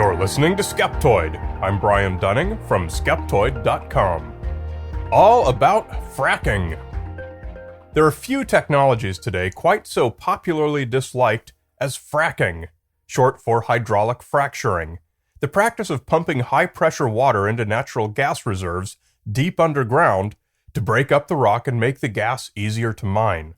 You're listening to Skeptoid. I'm Brian Dunning from Skeptoid.com. All about fracking. There are few technologies today quite so popularly disliked as fracking, short for hydraulic fracturing, the practice of pumping high-pressure water into natural gas reserves deep underground to break up the rock and make the gas easier to mine.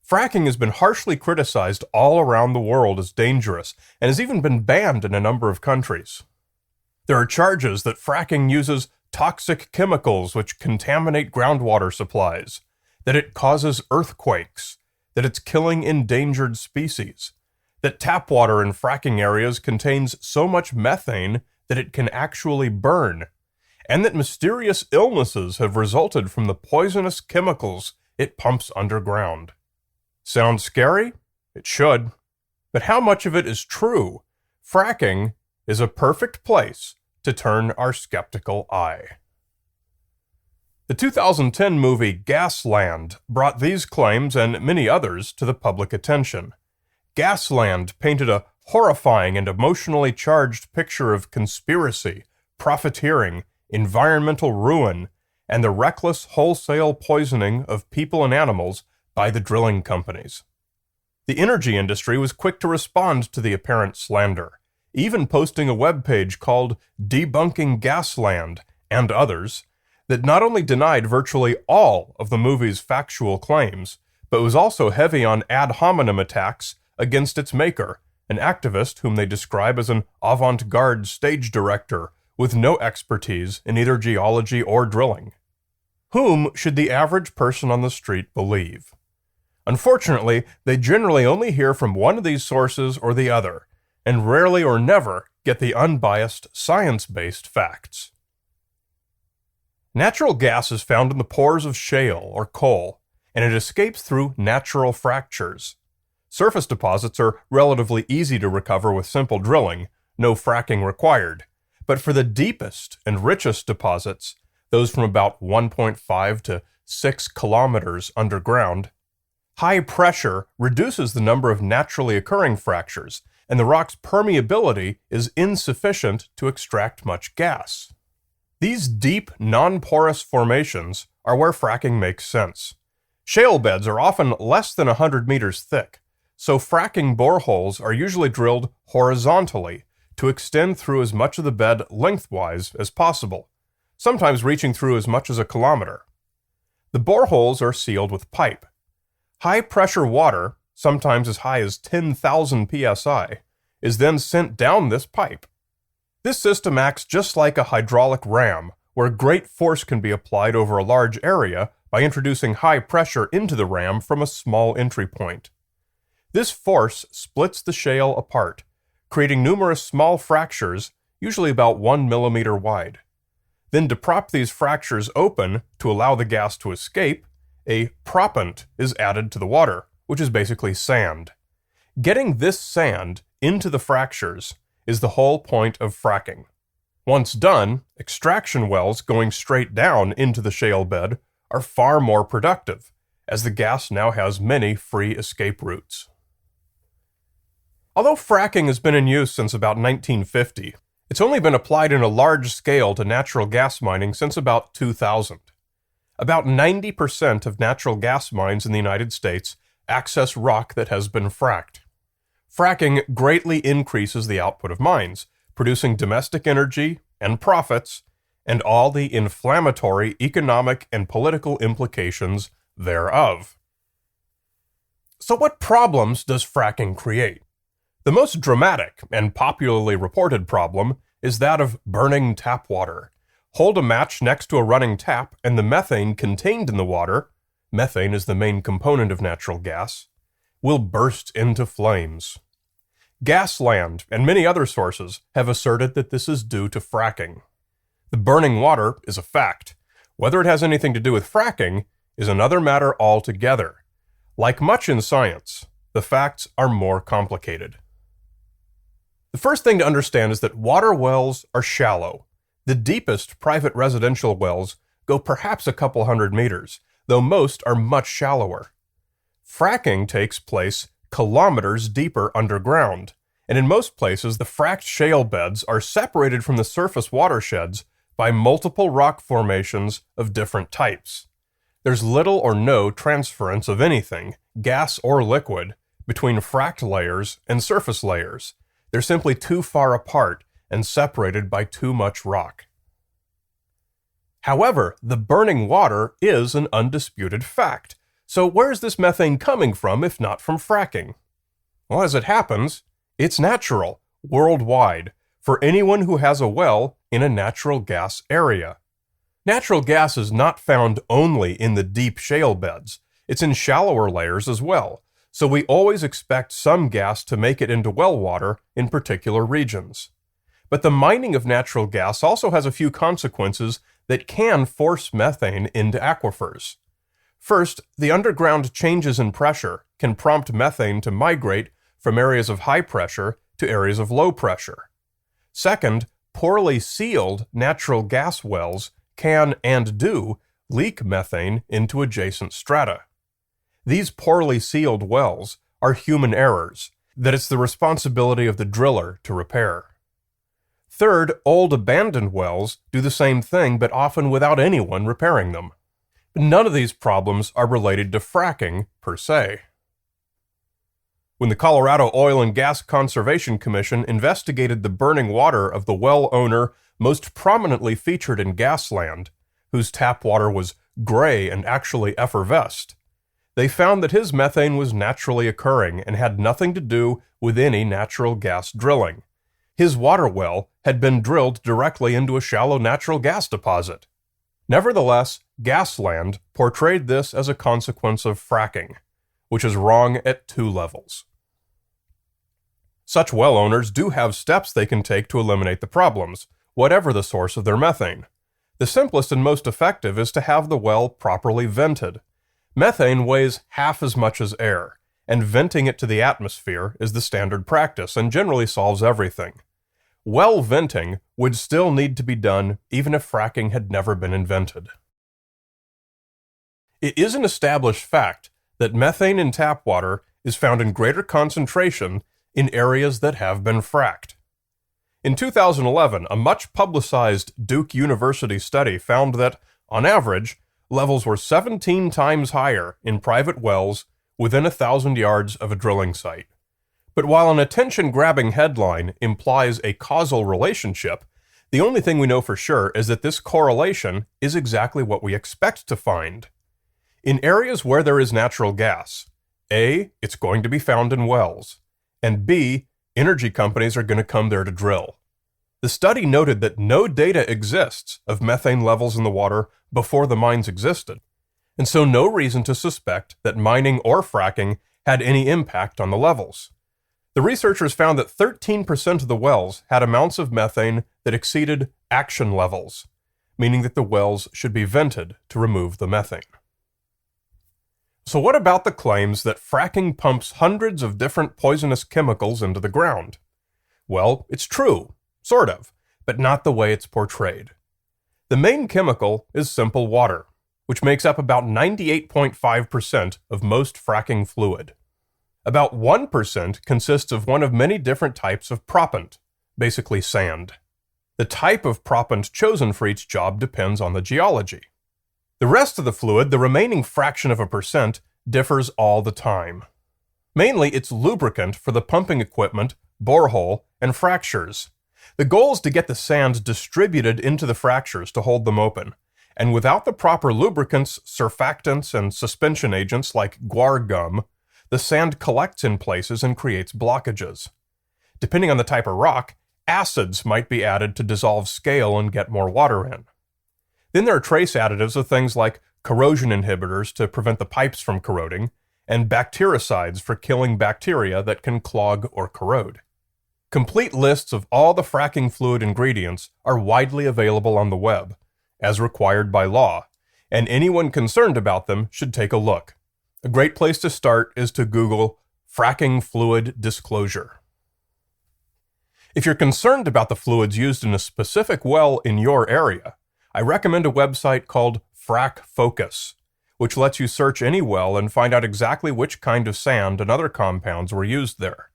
Fracking has been harshly criticized all around the world as dangerous and has even been banned in a number of countries. There are charges that fracking uses toxic chemicals which contaminate groundwater supplies, that it causes earthquakes, that it's killing endangered species, that tap water in fracking areas contains so much methane that it can actually burn, and that mysterious illnesses have resulted from the poisonous chemicals it pumps underground. Sounds scary? It should. But how much of it is true? Fracking is a perfect place to turn our skeptical eye. The 2010 movie Gasland brought these claims and many others to the public attention. Gasland painted a horrifying and emotionally charged picture of conspiracy, profiteering, environmental ruin, and the reckless wholesale poisoning of people and animals by the drilling companies. The energy industry was quick to respond to the apparent slander, even posting a webpage called Debunking Gasland and others that not only denied virtually all of the movie's factual claims, but was also heavy on ad hominem attacks against its maker, an activist whom they describe as an avant-garde stage director with no expertise in either geology or drilling. Whom should the average person on the street believe? Unfortunately, they generally only hear from one of these sources or the other, and rarely or never get the unbiased, science-based facts. Natural gas is found in the pores of shale or coal, and it escapes through natural fractures. Surface deposits are relatively easy to recover with simple drilling, no fracking required, but for the deepest and richest deposits, those from about 1.5 to 6 kilometers underground, high pressure reduces the number of naturally occurring fractures, and the rock's permeability is insufficient to extract much gas. These deep, non-porous formations are where fracking makes sense. Shale beds are often less than 100 meters thick, so fracking boreholes are usually drilled horizontally to extend through as much of the bed lengthwise as possible, sometimes reaching through as much as a kilometer. The boreholes are sealed with pipe. High-pressure water, sometimes as high as 10,000 psi, is then sent down this pipe. This system acts just like a hydraulic ram, where great force can be applied over a large area by introducing high pressure into the ram from a small entry point. This force splits the shale apart, creating numerous small fractures, usually about 1 millimeter wide. Then to prop these fractures open to allow the gas to escape, a proppant is added to the water, which is basically sand. Getting this sand into the fractures is the whole point of fracking. Once done, extraction wells going straight down into the shale bed are far more productive, as the gas now has many free escape routes. Although fracking has been in use since about 1950, it's only been applied in a large scale to natural gas mining since about 2000. About 90% of natural gas mines in the United States access rock that has been fracked. Fracking greatly increases the output of mines, producing domestic energy and profits, and all the inflammatory economic and political implications thereof. So what problems does fracking create? The most dramatic and popularly reported problem is that of burning tap water. Hold a match next to a running tap, and the methane contained in the water, methane is the main component of natural gas, will burst into flames. Gasland and many other sources have asserted that this is due to fracking. The burning water is a fact. Whether it has anything to do with fracking is another matter altogether. Like much in science, the facts are more complicated. The first thing to understand is that water wells are shallow. The deepest private residential wells go perhaps a couple hundred meters, though most are much shallower. Fracking takes place kilometers deeper underground, and in most places the fracked shale beds are separated from the surface watersheds by multiple rock formations of different types. There's little or no transference of anything, gas or liquid, between fracked layers and surface layers. They're simply too far apart and separated by too much rock. However, the burning water is an undisputed fact. So where's this methane coming from if not from fracking? Well, as it happens, it's natural, worldwide, for anyone who has a well in a natural gas area. Natural gas is not found only in the deep shale beds. It's in shallower layers as well, so we always expect some gas to make it into well water in particular regions. But the mining of natural gas also has a few consequences that can force methane into aquifers. First, the underground changes in pressure can prompt methane to migrate from areas of high pressure to areas of low pressure. Second, poorly sealed natural gas wells can and do leak methane into adjacent strata. These poorly sealed wells are human errors that it's the responsibility of the driller to repair. Third, old abandoned wells do the same thing, but often without anyone repairing them. None of these problems are related to fracking per se. When the Colorado Oil and Gas Conservation Commission investigated the burning water of the well owner most prominently featured in Gasland, whose tap water was gray and actually effervesced, they found that his methane was naturally occurring and had nothing to do with any natural gas drilling. His water well had been drilled directly into a shallow natural gas deposit. Nevertheless, Gasland portrayed this as a consequence of fracking, which is wrong at two levels. Such well owners do have steps they can take to eliminate the problems, whatever the source of their methane. The simplest and most effective is to have the well properly vented. Methane weighs half as much as air, and venting it to the atmosphere is the standard practice and generally solves everything. Well venting would still need to be done even if fracking had never been invented. It is an established fact that methane in tap water is found in greater concentration in areas that have been fracked. In 2011, a much-publicized Duke University study found that, on average, levels were 17 times higher in private wells within 1,000 yards of a drilling site. But while an attention-grabbing headline implies a causal relationship, the only thing we know for sure is that this correlation is exactly what we expect to find. In areas where there is natural gas, A, it's going to be found in wells, and B, energy companies are going to come there to drill. The study noted that no data exists of methane levels in the water before the mines existed, and so no reason to suspect that mining or fracking had any impact on the levels. The researchers found that 13% of the wells had amounts of methane that exceeded action levels, meaning that the wells should be vented to remove the methane. So what about the claims that fracking pumps hundreds of different poisonous chemicals into the ground? Well, it's true, sort of, but not the way it's portrayed. The main chemical is simple water, which makes up about 98.5% of most fracking fluid. About 1% consists of one of many different types of proppant, basically sand. The type of proppant chosen for each job depends on the geology. The rest of the fluid, the remaining fraction of a percent, differs all the time. Mainly, it's lubricant for the pumping equipment, borehole, and fractures. The goal is to get the sand distributed into the fractures to hold them open, and without the proper lubricants, surfactants, and suspension agents like guar gum, the sand collects in places and creates blockages. Depending on the type of rock, acids might be added to dissolve scale and get more water in. Then there are trace additives of things like corrosion inhibitors to prevent the pipes from corroding, and bactericides for killing bacteria that can clog or corrode. Complete lists of all the fracking fluid ingredients are widely available on the web, as required by law, and anyone concerned about them should take a look. A great place to start is to Google fracking fluid disclosure. If you're concerned about the fluids used in a specific well in your area, I recommend a website called Frack Focus, which lets you search any well and find out exactly which kind of sand and other compounds were used there.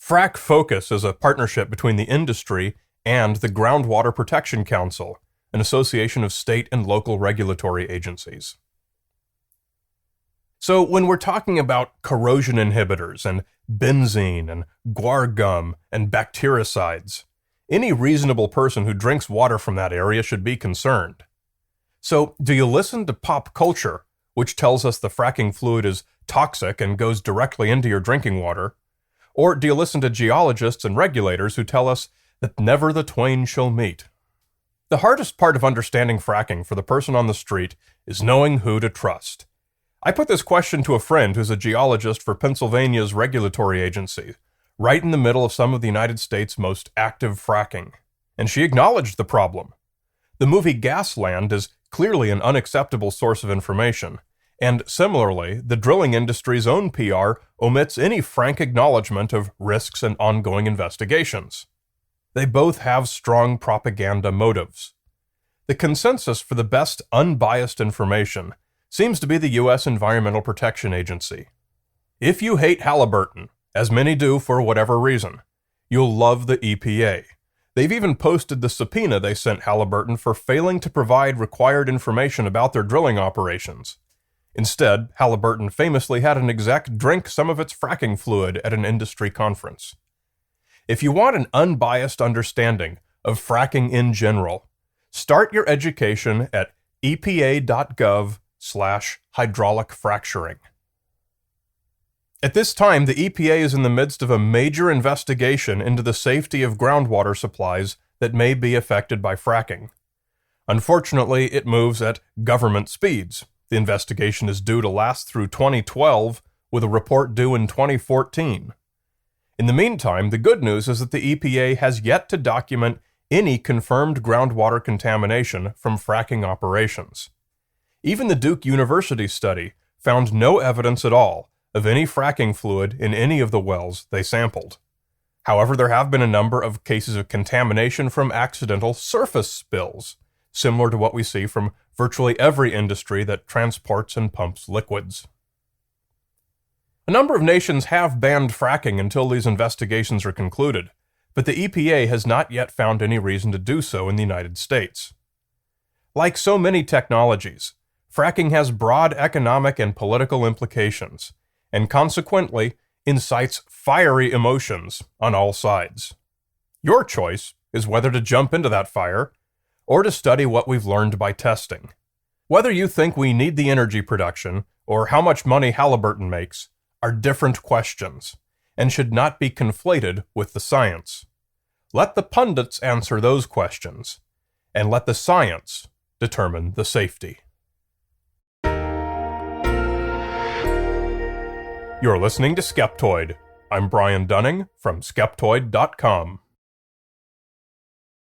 Frack Focus is a partnership between the industry and the Groundwater Protection Council, an association of state and local regulatory agencies. So when we're talking about corrosion inhibitors and benzene and guar gum and bactericides, any reasonable person who drinks water from that area should be concerned. So do you listen to pop culture, which tells us the fracking fluid is toxic and goes directly into your drinking water? Or do you listen to geologists and regulators who tell us that never the twain shall meet? The hardest part of understanding fracking for the person on the street is knowing who to trust. I put this question to a friend who's a geologist for Pennsylvania's regulatory agency, right in the middle of some of the United States' most active fracking, and she acknowledged the problem. The movie Gasland is clearly an unacceptable source of information, and similarly, the drilling industry's own PR omits any frank acknowledgement of risks and ongoing investigations. They both have strong propaganda motives. The consensus for the best unbiased information seems to be the U.S. Environmental Protection Agency. If you hate Halliburton, as many do for whatever reason, you'll love the EPA. They've even posted the subpoena they sent Halliburton for failing to provide required information about their drilling operations. Instead, Halliburton famously had an exec drink some of its fracking fluid at an industry conference. If you want an unbiased understanding of fracking in general, start your education at epa.gov/hydraulic fracturing. At this time, the EPA is in the midst of a major investigation into the safety of groundwater supplies that may be affected by fracking. Unfortunately, it moves at government speeds. The investigation is due to last through 2012, with a report due in 2014. In the meantime, the good news is that the EPA has yet to document any confirmed groundwater contamination from fracking operations. Even the Duke University study found no evidence at all of any fracking fluid in any of the wells they sampled. However, there have been a number of cases of contamination from accidental surface spills, similar to what we see from virtually every industry that transports and pumps liquids. A number of nations have banned fracking until these investigations are concluded, but the EPA has not yet found any reason to do so in the United States. Like so many technologies, fracking has broad economic and political implications, and consequently incites fiery emotions on all sides. Your choice is whether to jump into that fire or to study what we've learned by testing. Whether you think we need the energy production or how much money Halliburton makes are different questions and should not be conflated with the science. Let the pundits answer those questions, and let the science determine the safety. You're listening to Skeptoid. I'm Brian Dunning from Skeptoid.com.